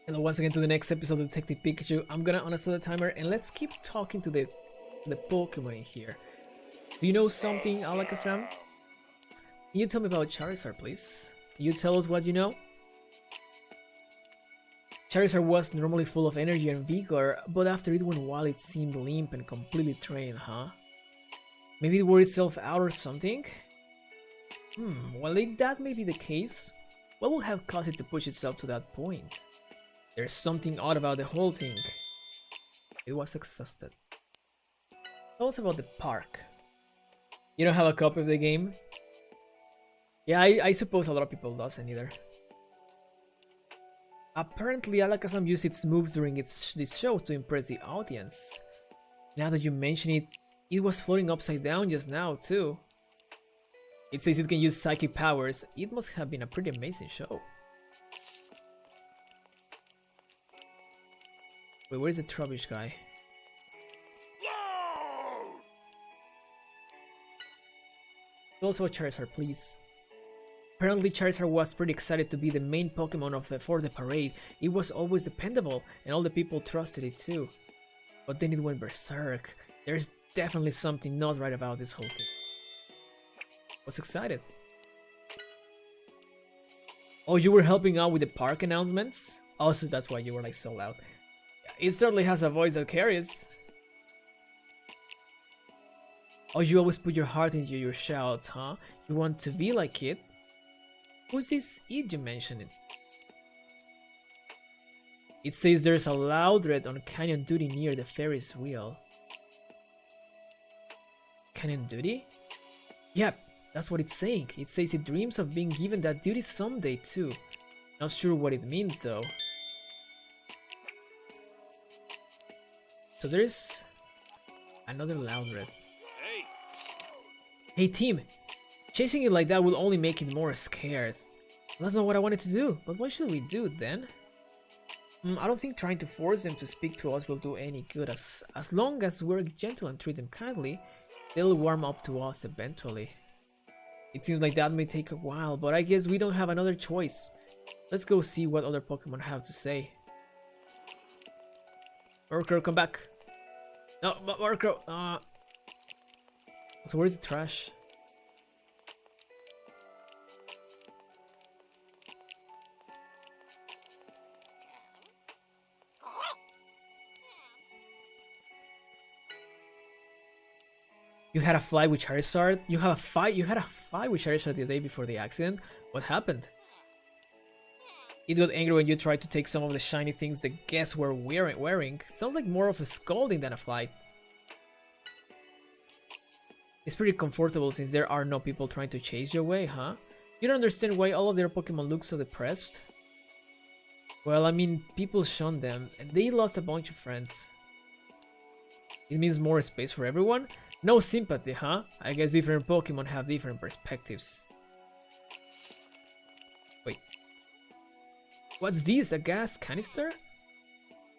Hello once again to the next episode of Detective Pikachu. I'm gonna uninstall the timer and let's keep talking to the Pokemon in here. Do you know something, Alakazam? Can you tell me about Charizard, please? Can you tell us what you know? Charizard was normally full of energy and vigor, but after it went wild it seemed limp and completely drained, huh? Maybe it wore itself out or something? Well if that may be the case, what would have caused it to push itself to that point? There's something odd about the whole thing. It was exhausted. Tell us about the park. You don't have a copy of the game? Yeah, I suppose a lot of people doesn't either. Apparently Alakazam used its moves during this show to impress the audience. Now that you mention it, it was floating upside down just now too. It says it can use psychic powers. It must have been a pretty amazing show. Wait, where's the Trubbish guy? Tell us about Charizard, please. Apparently Charizard was pretty excited to be the main Pokemon for the parade. It was always dependable, and all the people trusted it too. But then it went berserk. There's definitely something not right about this whole thing. I was excited. Oh, you were helping out with the park announcements? Also, that's why you were like so loud. It certainly has a voice that carries. Oh, you always put your heart into your shouts, huh? You want to be like it? Who's this it you mentioned? It says there's a Loudred on Canyon duty near the Ferris wheel. Canyon duty? Yep, that's what it's saying. It says it dreams of being given that duty someday too. Not sure what it means though. So there's another Loudred. Hey team! Chasing it like that will only make it more scared. That's not what I wanted to do, but what should we do then? I don't think trying to force them to speak to us will do any good. As long as we're gentle and treat them kindly, they'll warm up to us eventually. It seems like that may take a while, but I guess we don't have another choice. Let's go see what other Pokemon have to say. Murkrow, come back. No, Murkrow. So where's the trash? You had a fight with Charizard? You had a fight with Charizard the day before the accident? What happened? It got angry when you tried to take some of the shiny things the guests were wearing. Sounds like more of a scolding than a fight. It's pretty comfortable since there are no people trying to chase you away, huh? You don't understand why all of their Pokemon look so depressed? Well, I mean, people shunned them, and they lost a bunch of friends. It means more space for everyone? No sympathy, huh? I guess different Pokemon have different perspectives. Wait. What's this? A gas canister?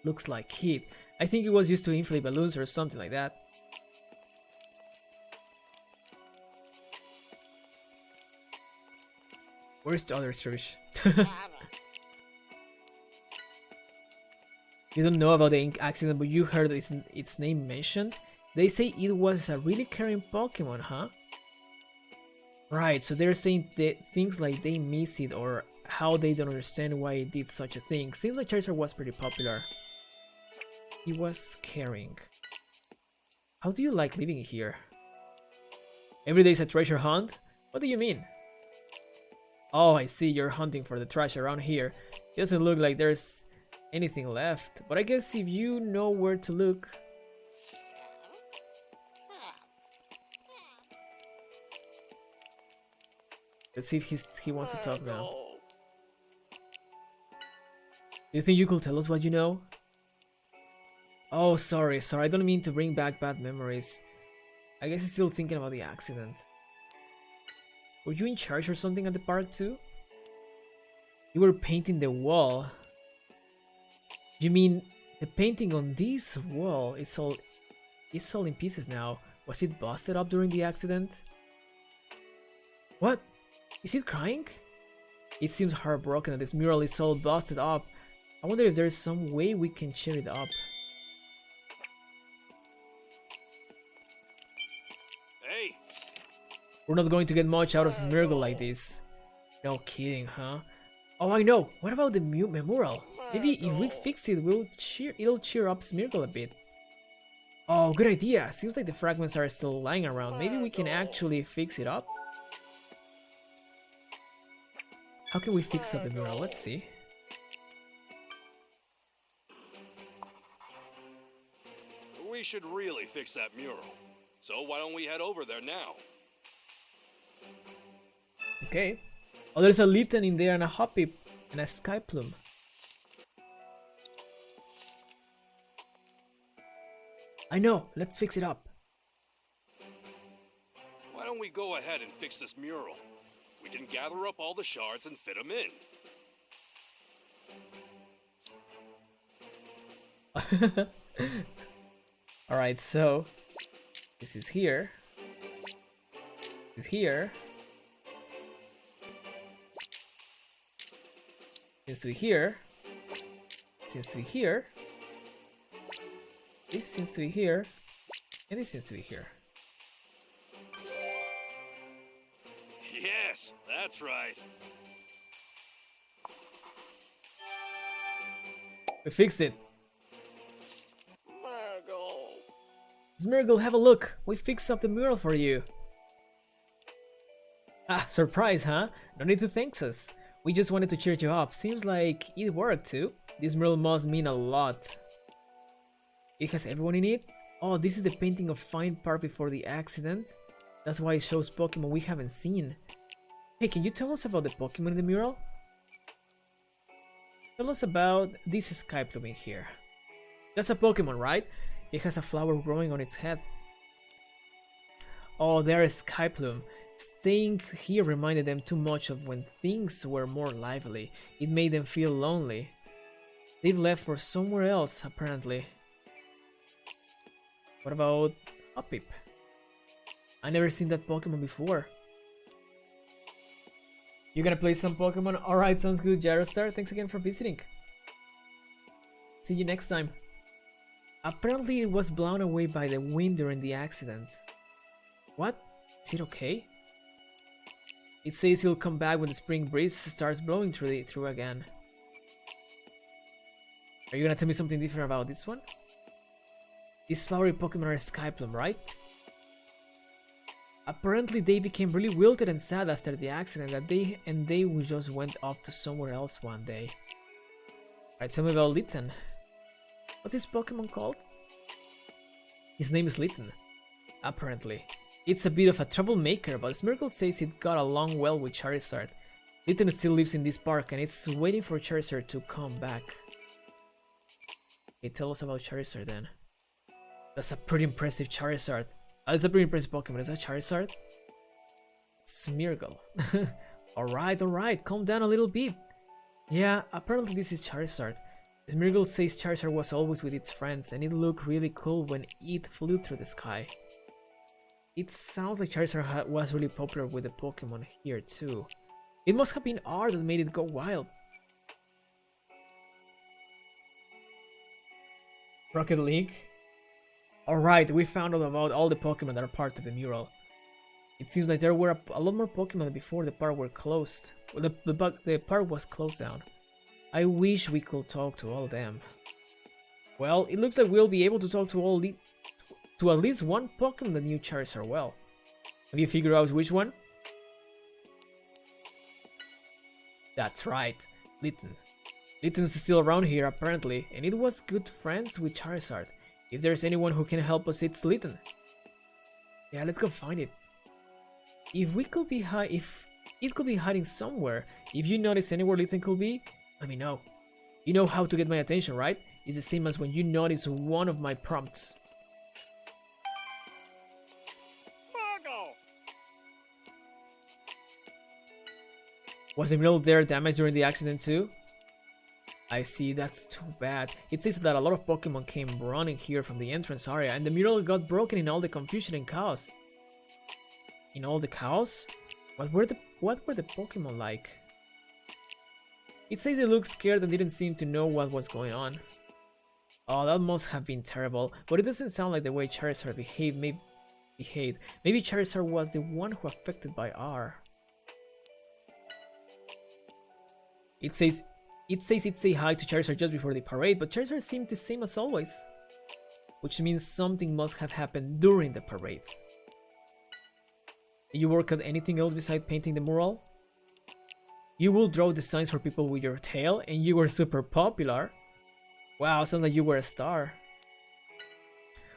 Looks like heat. I think it was used to inflate balloons or something like that. Where's the other Surge? You don't know about the accident, but you heard its name mentioned? They say it was a really caring Pokemon, huh? Right, so they're saying things like they miss it or how they don't understand why it did such a thing. Seems like Charizard was pretty popular. He was caring. How do you like living here? Every day is a treasure hunt? What do you mean? Oh, I see, you're hunting for the trash around here. It doesn't look like there's anything left, but I guess if you know where to look. Let's see if he wants to talk now. Do you think you could tell us what you know? Oh, sorry, I don't mean to bring back bad memories. I guess he's still thinking about the accident. Were you in charge or something at the park too? You were painting the wall. You mean the painting on this wall is all in pieces now. Was it busted up during the accident? What? Is it crying? It seems heartbroken that this mural is all busted up. I wonder if there's some way we can cheer it up. Hey. We're not going to get much out of Smeargle like this. No kidding, huh? Oh, I know. What about the mural? Maybe if we fix it, it'll cheer up Smeargle a bit. Oh, good idea. Seems like the fragments are still lying around. Maybe we can actually fix it up. How can we fix up the mural? Let's see. We should really fix that mural. So why don't we head over there now? Okay. Oh, there's a Litten in there and a Hoppip and a Sky Plume. I know. Let's fix it up. Why don't we go ahead and fix this mural? We can gather up all the shards and fit them in. Alright, so this is here. This is here. Seems to be here. Seems to be here. This seems to be here. And this seems to be here. Yes, that's right. We fixed it. Smeargle, have a look. We fixed up the mural for you. Ah, surprise, huh? No need to thank us. We just wanted to cheer you up. Seems like it worked too. This mural must mean a lot. It has everyone in it? Oh, this is the painting of Fine part before the accident. That's why it shows Pokemon we haven't seen. Hey, can you tell us about the Pokemon in the mural? Tell us about this Sky Plume in here. That's a Pokemon, right? It has a flower growing on its head. Oh, there's Sky Plume. Staying here reminded them too much of when things were more lively. It made them feel lonely. They've left for somewhere else, apparently. What about Hoppip? I never seen that Pokemon before. You gonna play some Pokemon? Alright, sounds good, Gyrostar. Thanks again for visiting. See you next time. Apparently it was blown away by the wind during the accident. What? Is it okay? It says he'll come back when the spring breeze starts blowing through again. Are you gonna tell me something different about this one? These flowery Pokemon are Sky Plume, right? Apparently they became really wilted and sad after the accident they just went off to somewhere else one day. Alright, tell me about Litten. What's his Pokemon called? His name is Litten, apparently. It's a bit of a troublemaker, but Smeargle says it got along well with Charizard. Litten still lives in this park and it's waiting for Charizard to come back. Okay, tell us about Charizard then. That's a pretty impressive Charizard. That's a pretty impressive Pokemon. Is that Charizard? Smeargle. Alright, calm down a little bit. Yeah, apparently this is Charizard. Smeargle says Charizard was always with its friends and it looked really cool when it flew through the sky. It sounds like Charizard was really popular with the Pokemon here too. It must have been art that made it go wild. Rocket League? Alright, we found out about all the Pokemon that are part of the mural. It seems like there were a lot more Pokemon before the park were closed. Well, the park was closed down. I wish we could talk to all of them. Well, it looks like we'll be able to talk to at least one Pokemon that knew Charizard well. Have you figured out which one? That's right, Litten. Litten's still around here apparently, and it was good friends with Charizard. If there's anyone who can help us, it's Litten. Yeah, let's go find it. If it could be hiding somewhere, if you notice anywhere Litten could be, let me know. You know how to get my attention, right? It's the same as when you notice one of my prompts. Was the mural there damaged during the accident too? I see, that's too bad. It says that a lot of Pokemon came running here from the entrance area and the mural got broken in all the confusion and chaos. In all the chaos? What were the Pokemon like? It says it looked scared and didn't seem to know what was going on. Oh, that must have been terrible, but it doesn't sound like the way Charizard behaved. Maybe Charizard was the one who affected by R. It says it say hi to Charizard just before the parade, but Charizard seemed the same as always. Which means something must have happened during the parade. Did you work on anything else besides painting the mural? You will draw designs for people with your tail, and you were super popular. Wow, sounds like you were a star.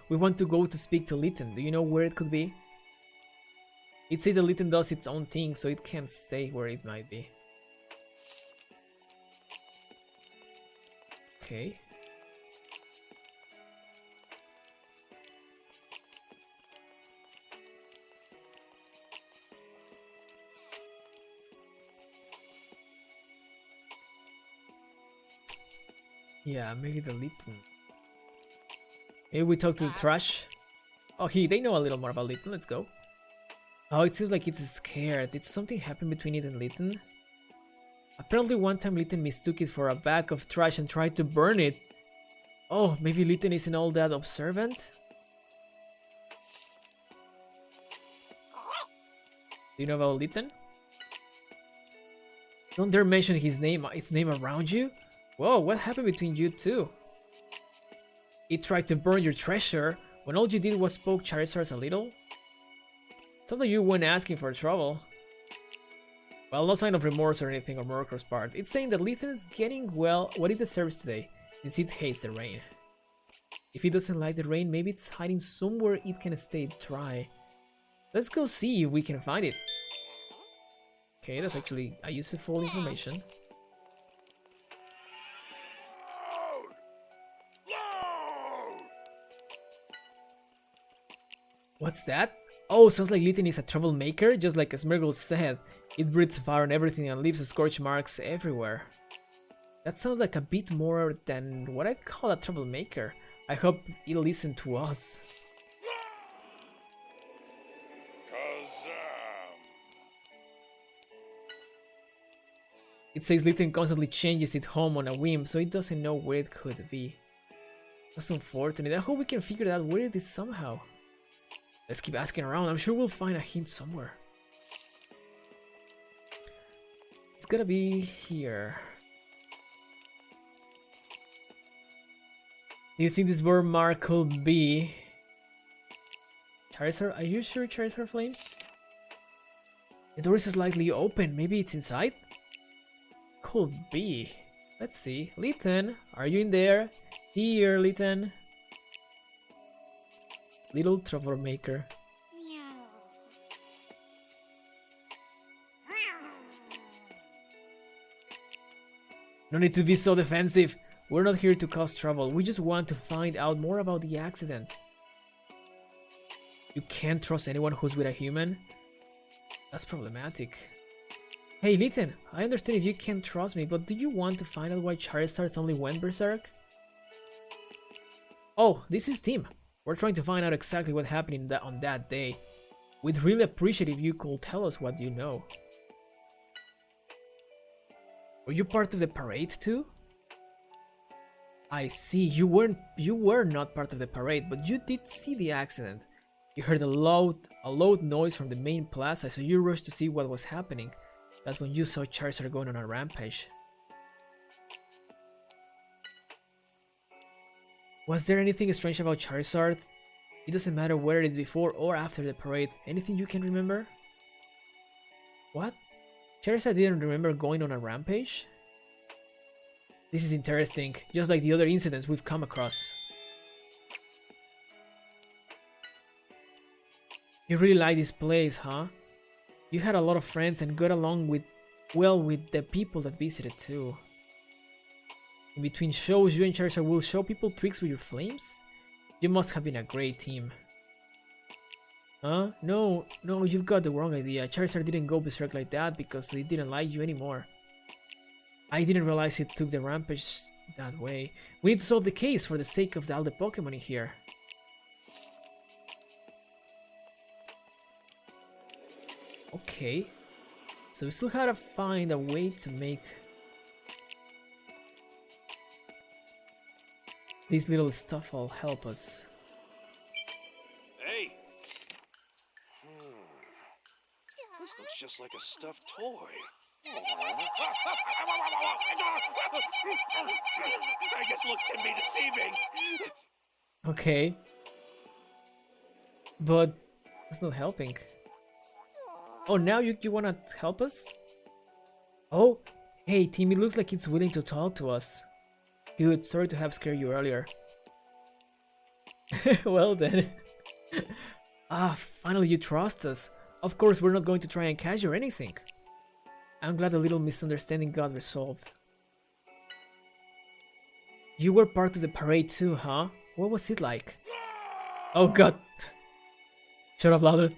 We want to go to speak to Litten. Do you know where it could be? It says that Litten does its own thing, so it can't stay where it might be. Okay. Yeah, maybe the Litten. Maybe we talk to the Thrush. Oh, they know a little more about Litten. Let's go. Oh, it seems like it's scared. Did something happen between it and Litten? Apparently one time Litten mistook it for a bag of trash and tried to burn it. Oh, maybe Litten isn't all that observant? Do you know about Litten? Don't dare mention its name around you? Whoa, what happened between you two? It tried to burn your treasure when all you did was poke Charizard a little? Sounds like you weren't asking for trouble. Well, no sign of remorse or anything on Murkrow's part. It's saying that Litten is getting, well, what it deserves today, since it hates the rain. If it doesn't like the rain, maybe it's hiding somewhere it can stay dry. Let's go see if we can find it. Okay, that's actually a useful information. What's that? Oh, sounds like Litten is a troublemaker, just like Smirgle said. It breathes fire on everything and leaves scorch marks everywhere. That sounds like a bit more than what I'd call a troublemaker. I hope it'll listen to us. It says Litten constantly changes its home on a whim, so it doesn't know where it could be. That's unfortunate. I hope we can figure out where it is somehow. Let's keep asking around. I'm sure we'll find a hint somewhere. It's gotta be here. Do you think this bird mark could be Charizard? Are you sure Charizard flames? The door is slightly open. Maybe it's inside? Could be. Let's see. Litten, are you in there? Here, Litten. Little troublemaker. No need to be so defensive. We're not here to cause trouble. We just want to find out more about the accident. You can't trust anyone who's with a human? That's problematic. Hey Litten, I understand if you can't trust me, but do you want to find out why Charizard suddenly went berserk? Oh, this is Tim. We're trying to find out exactly what happened on that day. We'd really appreciate if you could tell us what you know. Were you part of the parade too? I see, you were not part of the parade, but you did see the accident. You heard a loud noise from the main plaza, so you rushed to see what was happening. That's when you saw Charizard going on a rampage. Was there anything strange about Charizard? It doesn't matter whether it's before or after the parade. Anything you can remember? What? Charizard didn't remember going on a rampage? This is interesting, just like the other incidents we've come across. You really like this place, huh? You had a lot of friends and got along with the people that visited too. In between shows, you and Charizard will show people tricks with your flames? You must have been a great team. Huh? No, you've got the wrong idea. Charizard didn't go berserk like that because he didn't like you anymore. I didn't realize he took the rampage that way. We need to solve the case for the sake of all the Pokemon in here. Okay. So we still gotta find a way to make This little stuff will help us. Hey! This looks just like a stuffed toy. I guess looks can be deceiving. Okay. But it's not helping. Oh, now you wanna help us? Oh, hey, Timmy looks like it's willing to talk to us. Good, sorry to have scared you earlier. Well then. Finally you trust us. Of course, we're not going to try and catch you or anything. I'm glad the little misunderstanding got resolved. You were part of the parade too, huh? What was it like? Oh god. Shut up louder.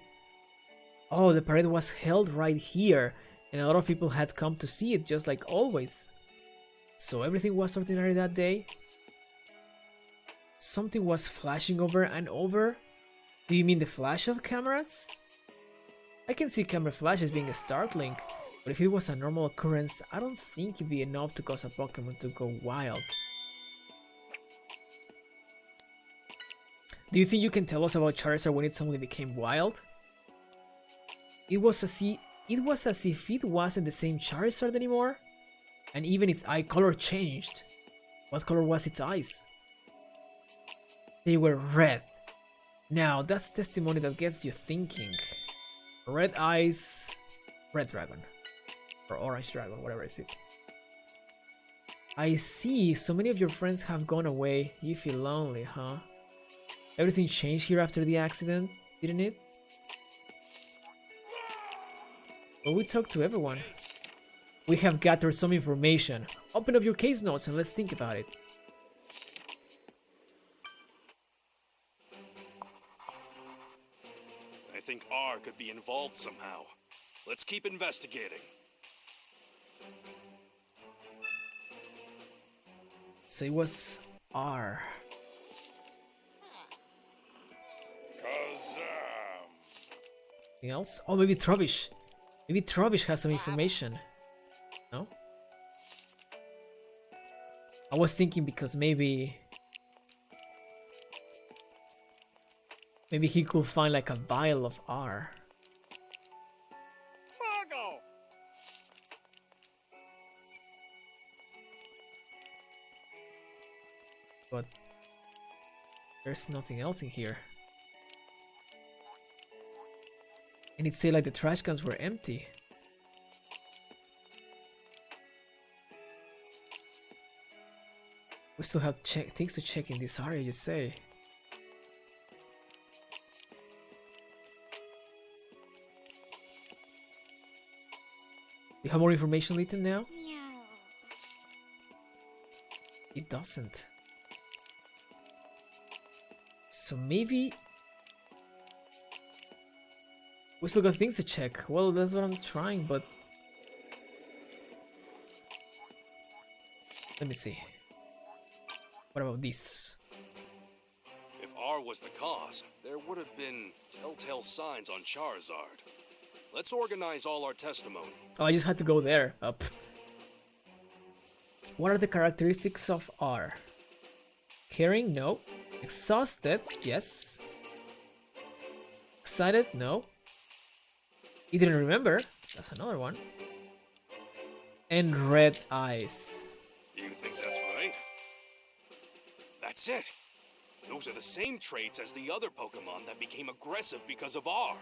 Oh, the parade was held right here, and a lot of people had come to see it just like always. So everything was ordinary that day? Something was flashing over and over? Do you mean the flash of cameras? I can see camera flashes being startling, but if it was a normal occurrence, I don't think it'd be enough to cause a Pokemon to go wild. Do you think you can tell us about Charizard when it suddenly became wild? It was as if it wasn't the same Charizard anymore, and even its eye color changed. What color was its eyes? They were red. Now that's testimony that gets you thinking. Red eyes, red dragon, or orange dragon, whatever is it. I see, so many of your friends have gone away. You feel lonely, huh? Everything changed here after the accident, didn't it? Well, we talked to everyone. We have gathered some information. Open up your case notes and let's think about it. I think R could be involved somehow. Let's keep investigating. So it was R. Anything else? Oh, maybe Trubbish. Maybe Trubbish has some information. No? I was thinking because maybe he could find like a vial of R. Margo! But there's nothing else in here. And it said like the trash cans were empty. We still have things to check in this area, you say? You have more information, Ethan, now? It doesn't. So maybe... we still got things to check. Well, that's what I'm trying, but... let me see. What about this? If R was the cause, there would have been telltale signs on Charizard. Let's organize all our testimony. Oh, I just had to go there. Up. What are the characteristics of R? Caring? No. Exhausted? Yes. Excited? No. He didn't remember. That's another one. And red eyes. You think that's right? That's it. Those are the same traits as the other Pokemon that became aggressive because of R.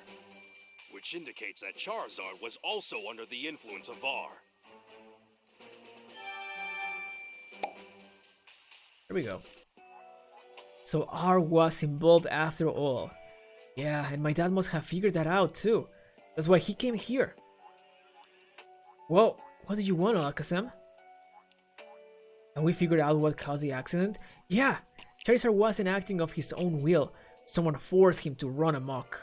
Which indicates that Charizard was also under the influence of R. Here we go. So R was involved after all. Yeah, and my dad must have figured that out too. That's why he came here. Whoa, what did you want, Alakazam? And we figured out what caused the accident? Yeah, Charizard wasn't acting of his own will. Someone forced him to run amok.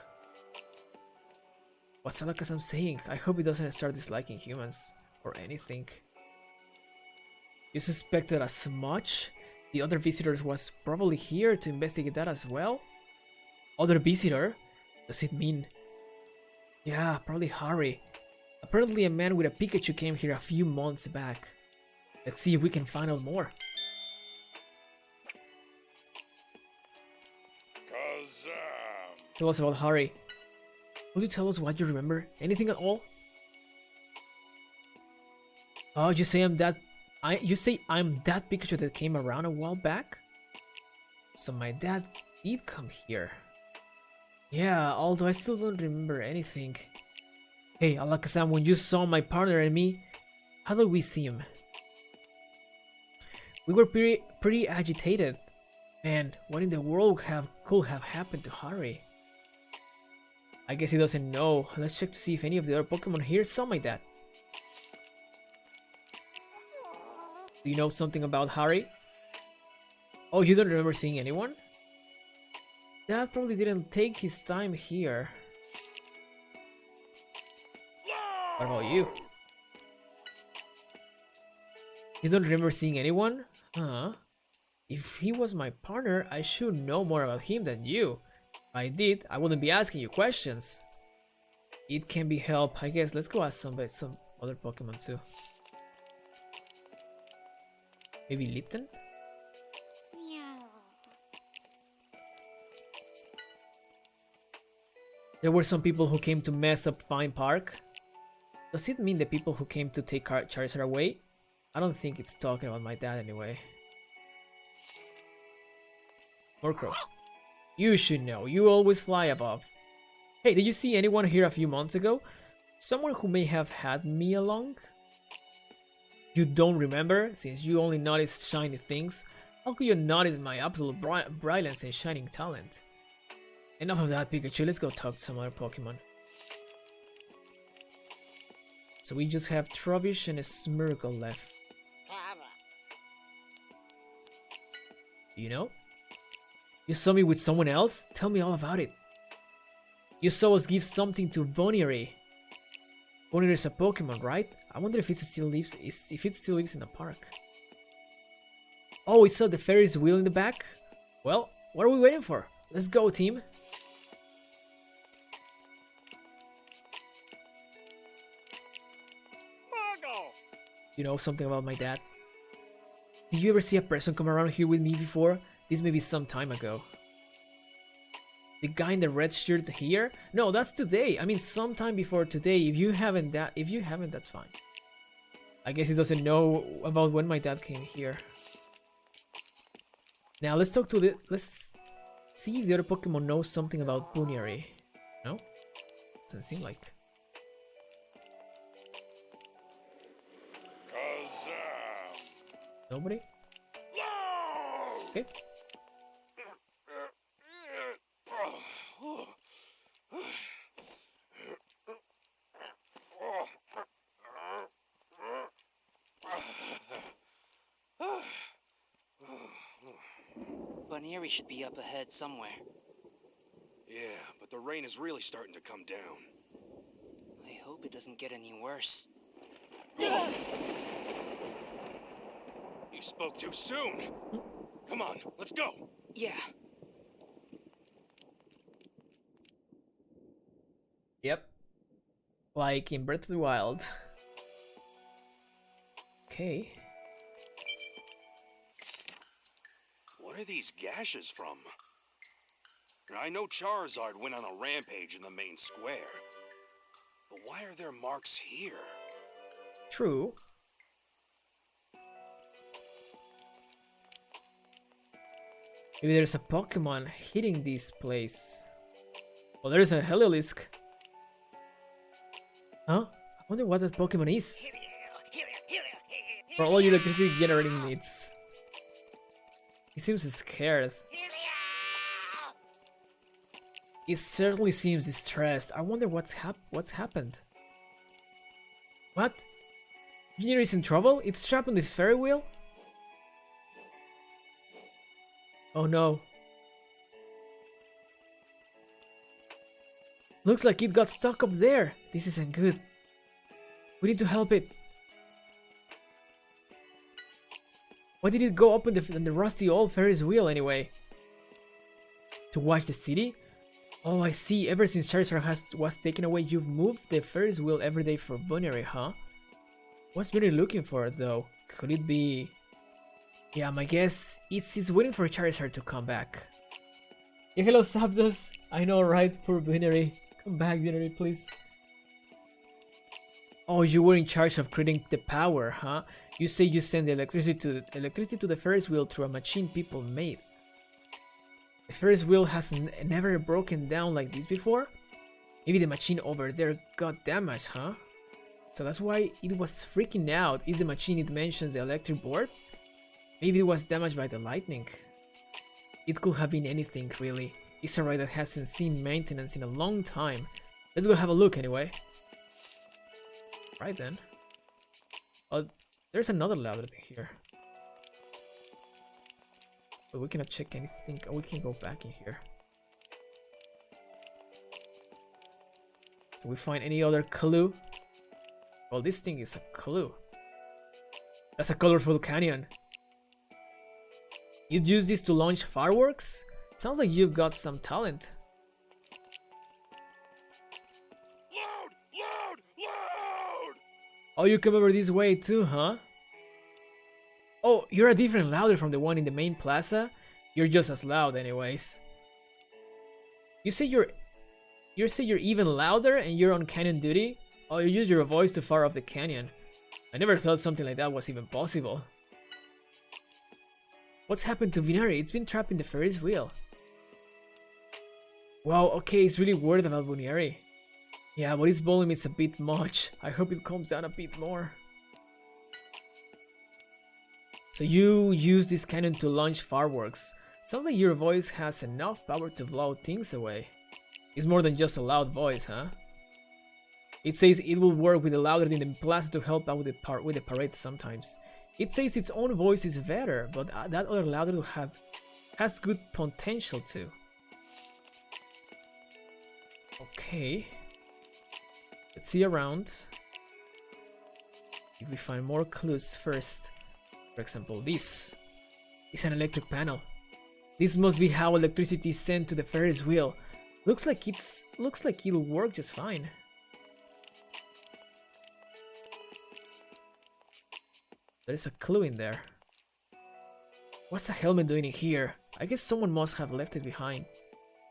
What's Alakazam saying? I hope he doesn't start disliking humans or anything. You suspected as much? The other visitors was probably here to investigate that as well? Other visitor? Does it mean... yeah, probably Harry. Apparently a man with a Pikachu came here a few months back. Let's see if we can find out more. Tell us about Harry. Will you tell us what you remember? Anything at all? Oh, you say I'm that Pikachu that came around a while back? So my dad did come here. Yeah, although I still don't remember anything. Hey, Alakazam, when you saw my partner and me, how did we see him? We were pretty agitated. Man, what in the world could have happened to Harry? I guess he doesn't know. Let's check to see if any of the other Pokemon here saw my dad. Do you know something about Harry? Oh, you don't remember seeing anyone? Dad probably didn't take his time here. What about you? You don't remember seeing anyone? Huh? If he was my partner, I should know more about him than you. If I did, I wouldn't be asking you questions. It can be helped. I guess let's go ask some other Pokemon too. Maybe Litten? There were some people who came to mess up Fine Park. Does it mean the people who came to take Charizard away? I don't think it's talking about my dad anyway. Murkrow. You should know, you always fly above. Hey, did you see anyone here a few months ago? Someone who may have had me along? You don't remember, since you only notice shiny things? How could you notice my absolute brilliance and shining talent? Enough of that, Pikachu, let's go talk to some other Pokemon. So we just have Trubbish and a Smeargle left. You know? You saw me with someone else? Tell me all about it. You saw us give something to Bonniery. Bonniery is a Pokemon, right? I wonder if it still lives in the park. Oh, we saw the Ferris wheel in the back? Well, what are we waiting for? Let's go, team. You know something about my dad? Did you ever see a person come around here with me before? This may be some time ago. The guy in the red shirt here? No, that's today. I mean, sometime before today. If you haven't, that's fine. I guess he doesn't know about when my dad came here. Now let's talk to let's see if the other Pokemon knows something about Buneary. No? Doesn't seem like. Nobody? Okay. Bonniery should be up ahead somewhere. Yeah, but the rain is really starting to come down. I hope it doesn't get any worse. You spoke too soon. Come on, let's go. Yeah. Yep. Like in Breath of the Wild. Okay. What are these gashes from? I know Charizard went on a rampage in the main square. But why are there marks here? True. Maybe there's a Pokemon hitting this place. Oh, there's a Heliolisk. Huh? I wonder what that Pokemon is. For all your electricity generating needs. He seems scared. He certainly seems distressed. I wonder what's happened. What? Junior is in trouble? It's trapped on this ferry wheel? Oh no. Looks like it got stuck up there. This isn't good. We need to help it. Why did it go up in the rusty old Ferris wheel anyway? To watch the city? Oh, I see. Ever since Charizard was taken away, you've moved the Ferris wheel every day for Buneary, huh? What's Buneary looking for, though? Could it be... Yeah, my guess is he's waiting for Charizard to come back. Yeah, hello, Sabzas. I know, right? Poor Binary. Come back, Binary, please. Oh, you were in charge of creating the power, huh? You say you send the electricity to the Ferris wheel through a machine people made. The Ferris wheel has never broken down like this before? Maybe the machine over there got damaged, huh? So that's why it was freaking out. Is the machine it mentions the electric board? Maybe it was damaged by the lightning. It could have been anything, really. It's a ride that hasn't seen maintenance in a long time. Let's go have a look anyway. Right then. Oh, there's another ladder here. But we cannot check anything. Oh, we can go back in here. Can we find any other clue? Well, this thing is a clue. That's a colorful canyon. You'd use this to launch fireworks? Sounds like you've got some talent. Loud! Loud! Loud! Oh, you come over this way too, huh? Oh, you're a different louder from the one in the main plaza? You're just as loud anyways. You say you're even louder and you're on canyon duty? Oh, you use your voice to fire off the canyon. I never thought something like that was even possible. What's happened to Binary? It's been trapped in the Ferris wheel. Wow, okay, it's really worried about Bunari. Yeah, but his volume is a bit much. I hope it calms down a bit more. So you use this cannon to launch fireworks. Sounds like your voice has enough power to blow things away. It's more than just a loud voice, huh? It says it will work with the louder in the plaza to help out with the parade sometimes. It says its own voice is better, but that other louder has good potential too. Okay. Let's see around. If we find more clues first. For example, this is an electric panel. This must be how electricity is sent to the Ferris wheel. Looks like it'll work just fine. There's a clue in there. What's a helmet doing in here? I guess someone must have left it behind.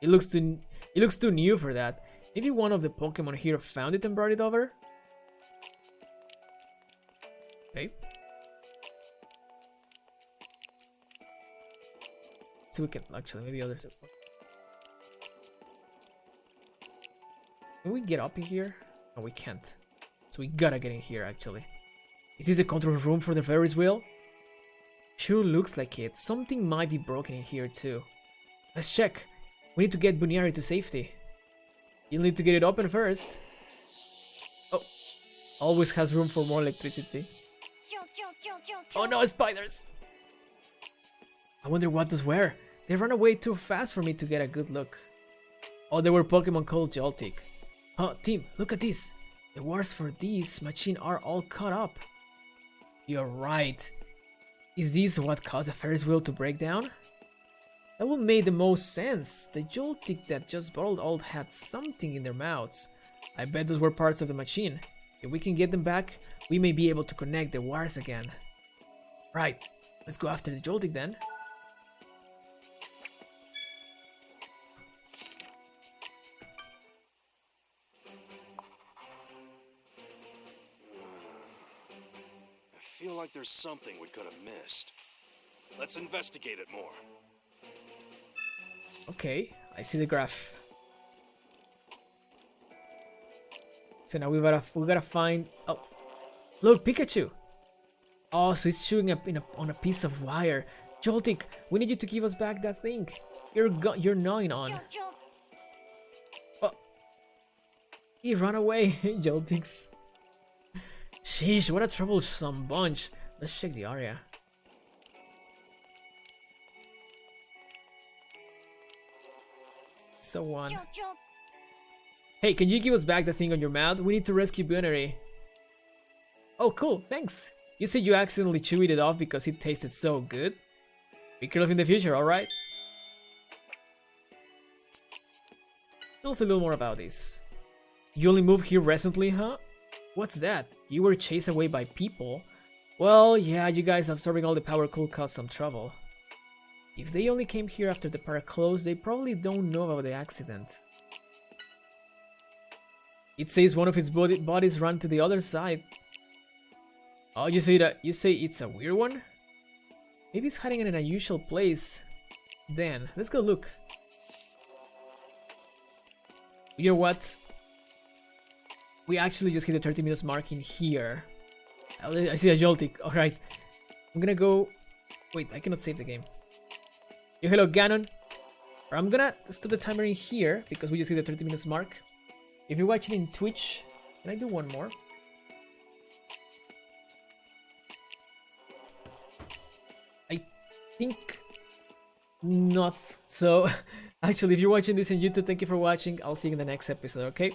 It looks too new for that. Maybe one of the Pokemon here found it and brought it over? Okay. So we can actually maybe others. Can we get up in here? No, we can't. So we gotta get in here actually. Is this the control room for the Ferris wheel? Sure looks like it. Something might be broken in here too. Let's check. We need to get Bunari to safety. You'll need to get it open first. Oh, always has room for more electricity. Oh no, spiders! I wonder what those were. They ran away too fast for me to get a good look. Oh, they were Pokemon called Joltik. Huh, team, look at this. The wires for this machine are all cut up. You're right. Is this what caused the Ferris wheel to break down? That would make the most sense. The Joltik that just bottled all had something in their mouths. I bet those were parts of the machine. If we can get them back, we may be able to connect the wires again. Right, let's go after the Joltik then. I feel like there's something we could have missed. Let's investigate it more. Okay, I see the graph. So now we gotta find. Oh, look, Pikachu. Oh, so it's chewing up on a piece of wire. Joltik, we need you to give us back that thing. You're gnawing on. Oh, he ran away, Joltix. Sheesh, what a troublesome bunch. Let's check the area. So one. Hey, can you give us back the thing on your mouth? We need to rescue Bunary. Oh, cool, thanks. You said you accidentally chewed it off because it tasted so good? Be careful in the future, alright? Tell us a little more about this. You only moved here recently, huh? What's that? You were chased away by people? Well, yeah, you guys absorbing all the power could cause some trouble. If they only came here after the park closed, they probably don't know about the accident. It says one of its bodies ran to the other side. Oh, you say it's a weird one? Maybe it's hiding in an unusual place. Then, let's go look. You know what? We actually just hit the 30 minutes mark in here. I see a Joltik. Alright. I'm gonna go... Wait, I cannot save the game. Yo, hello, Ganon. I'm gonna stop the timer in here because we just hit the 30 minutes mark. If you're watching in Twitch, can I do one more? I think not. So, actually, if you're watching this on YouTube, thank you for watching. I'll see you in the next episode, okay?